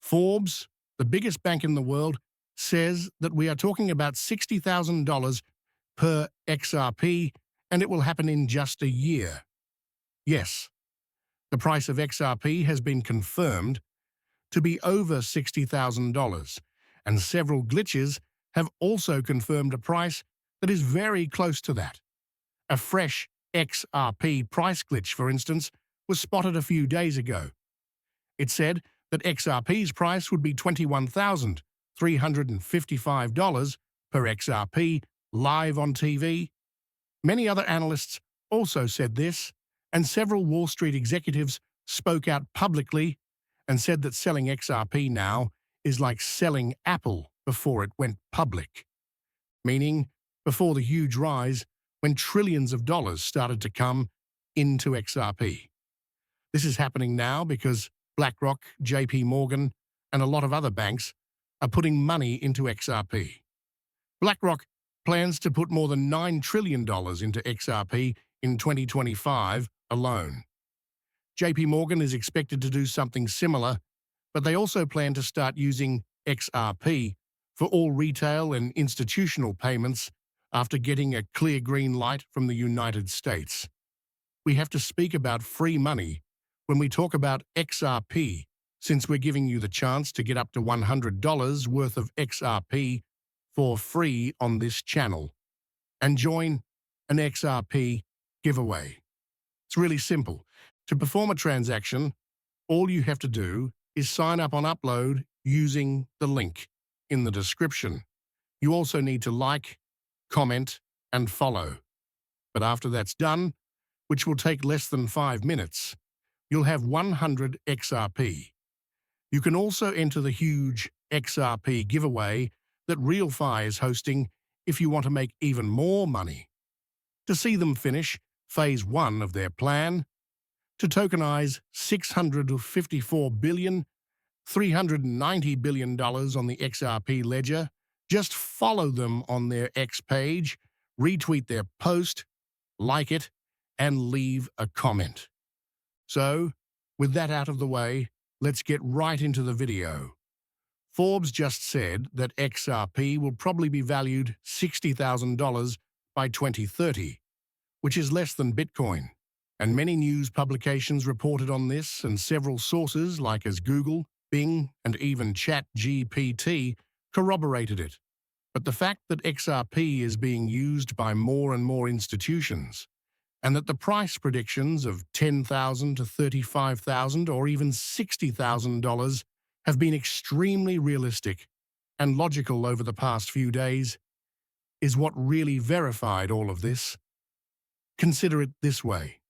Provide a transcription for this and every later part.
Forbes, the biggest bank in the world, says that we are talking about $60,000 per XRP, and it will happen in just a year. Yes, the price of XRP has been confirmed to be over $60,000, and several glitches have also confirmed a price that is very close to that. A fresh XRP price glitch, for instance, was spotted a few days ago. It said that XRP's price would be $21,355 per XRP live on TV. Many other analysts also said this, and several Wall Street executives spoke out publicly and said that selling XRP now is like selling Apple before it went public, meaning before the huge rise when trillions of dollars started to come into XRP. This is happening now because BlackRock, JP Morgan, and a lot of other banks are putting money into XRP. BlackRock plans to put more than $9 trillion into XRP in 2025 alone. JP Morgan is expected to do something similar, but they also plan to start using XRP for all retail and institutional payments after getting a clear green light from the United States. We have to speak about free money when we talk about XRP, since we're giving you the chance to get up to $100 worth of XRP for free on this channel and join an XRP giveaway. It's really simple. To perform a transaction, all you have to do is sign up on Upload using the link in the description. You also need to like, comment, and follow. But after that's done, which will take less than 5 minutes, you'll have 100 XRP. You can also enter the huge XRP giveaway that RealFi is hosting if you want to make even more money. To see them finish Phase 1 of their plan, to tokenize $654 billion, $390 billion on the XRP ledger, just follow them on their X page, retweet their post, like it, and leave a comment. So, with that out of the way, let's get right into the video. Forbes just said that XRP will probably be valued $60,000 by 2030, which is less than Bitcoin. And many news publications reported on this, and several sources like as Google, Bing, and even ChatGPT corroborated it. But the fact that XRP is being used by more and more institutions, and that the price predictions of $10,000 to $35,000 or even $60,000 have been extremely realistic and logical over the past few days, is what really verified all of this. Consider it this way.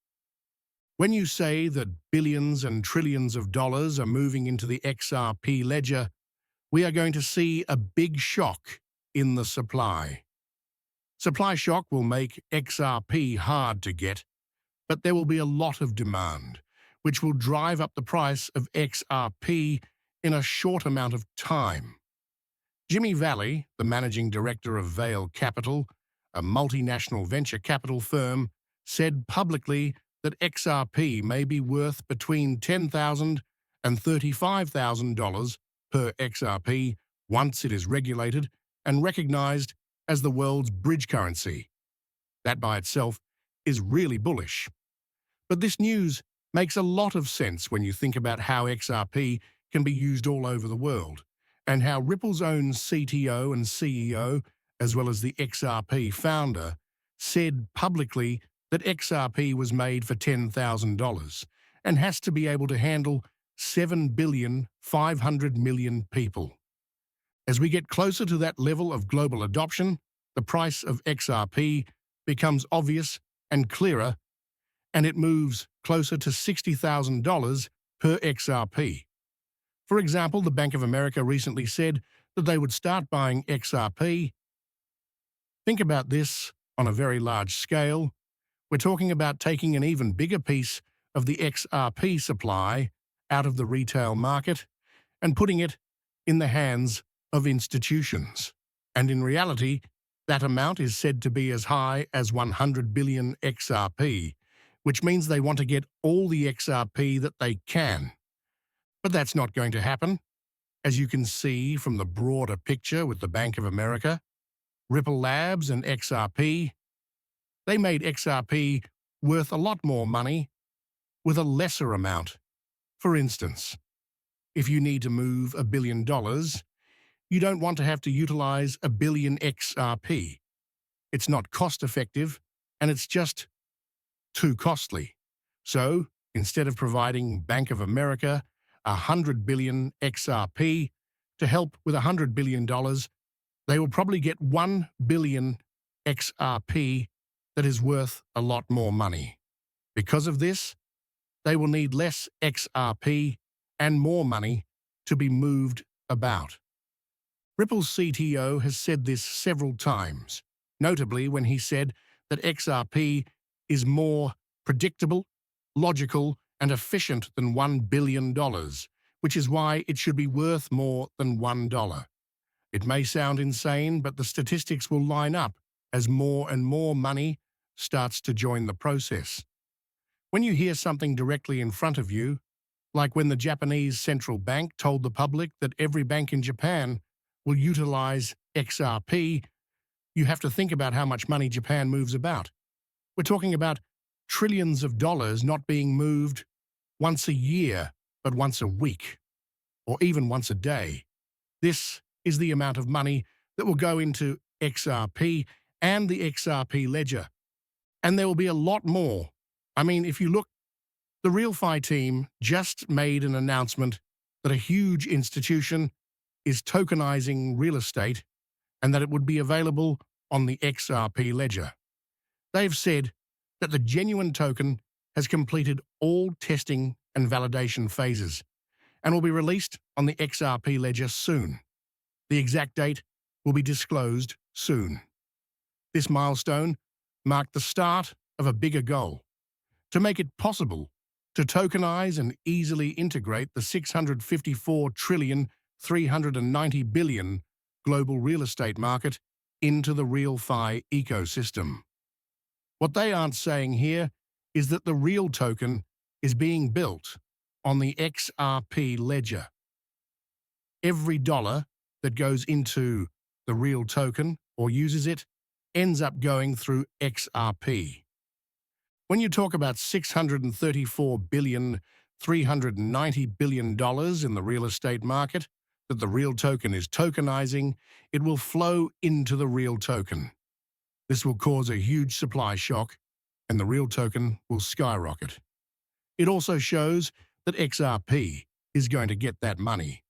When you say that billions and trillions of dollars are moving into the XRP ledger, we are going to see a big shock in the supply. Supply shock will make XRP hard to get, but there will be a lot of demand, which will drive up the price of XRP in a short amount of time. Jimmy Valley, the managing director of Vale Capital, a multinational venture capital firm, said publicly that XRP may be worth between $10,000 and $35,000 per XRP once it is regulated and recognized as the world's bridge currency. That by itself is really bullish. But this news makes a lot of sense when you think about how XRP can be used all over the world, and how Ripple's own CTO and CEO, as well as the XRP founder, said publicly that XRP was made for $10,000 and has to be able to handle 7,500,000,000 people. As we get closer to that level of global adoption, the price of XRP becomes obvious and clearer, and it moves closer to $60,000 per XRP. For example, the Bank of America recently said that they would start buying XRP. Think about this on a very large scale. We're talking about taking an even bigger piece of the XRP supply out of the retail market and putting it in the hands of institutions. And in reality, that amount is said to be as high as 100 billion XRP, which means they want to get all the XRP that they can. But that's not going to happen. As you can see from the broader picture with the Bank of America, Ripple Labs and XRP, they made XRP worth a lot more money with a lesser amount. For instance, if you need to move $1 billion, you don't want to have to utilize 1 billion XRP. It's not cost-effective, and it's just too costly. So, instead of providing Bank of America 100 billion XRP to help with $100 billion, they will probably get 1 billion XRP that is worth a lot more money. Because of this, they will need less XRP and more money to be moved about. Ripple's CTO has said this several times, notably when he said that XRP is more predictable, logical, and efficient than $1 billion, which is why it should be worth more than $1. It may sound insane, but the statistics will line up as more and more money starts to join the process. When you hear something directly in front of you, like when the Japanese central bank told the public that every bank in Japan will utilize XRP, you have to think about how much money Japan moves about. We're talking about trillions of dollars not being moved once a year, but once a week, or even once a day. This is the amount of money that will go into XRP and the XRP ledger. And there will be a lot more. I mean, if you look, the RealFi team just made an announcement that a huge institution is tokenizing real estate and that it would be available on the XRP ledger. They've said that the genuine token has completed all testing and validation phases and will be released on the XRP ledger soon. The exact date will be disclosed soon. This milestone marked the start of a bigger goal: to make it possible to tokenize and easily integrate the 654 trillion 390 billion global real estate market into the RealFi ecosystem. What they aren't saying here is that the real token is being built on the XRP ledger. Every dollar that goes into the real token or uses it ends up going through XRP. When you talk about 634 billion, $390 billion in the real estate market that the real token is tokenizing, it will flow into the real token. This will cause a huge supply shock, and the real token will skyrocket. It also shows that XRP is going to get that money.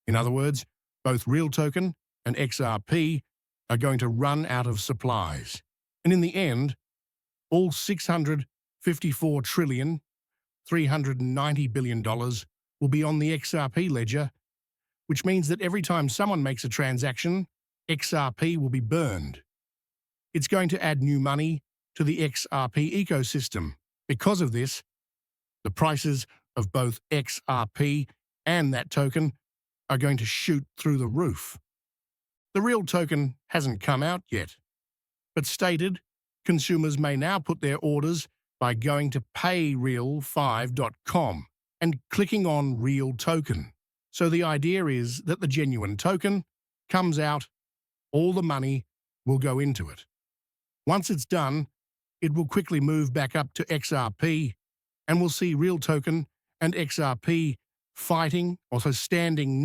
In other words, both real token and XRP are going to run out of supplies. And in the end, all 654 trillion, $390 billion will be on the XRP ledger, which means that every time someone makes a transaction, XRP will be burned. It's going to add new money to the XRP ecosystem. Because of this, the prices of both XRP and that token are going to shoot through the roof. The real token hasn't come out yet, but stated consumers may now put their orders by going to payreal5.com and clicking on Real Token. So the idea is that the genuine token comes out, all the money will go into it. Once it's done, it will quickly move back up to XRP, and we'll see Real Token and XRP fighting, also standing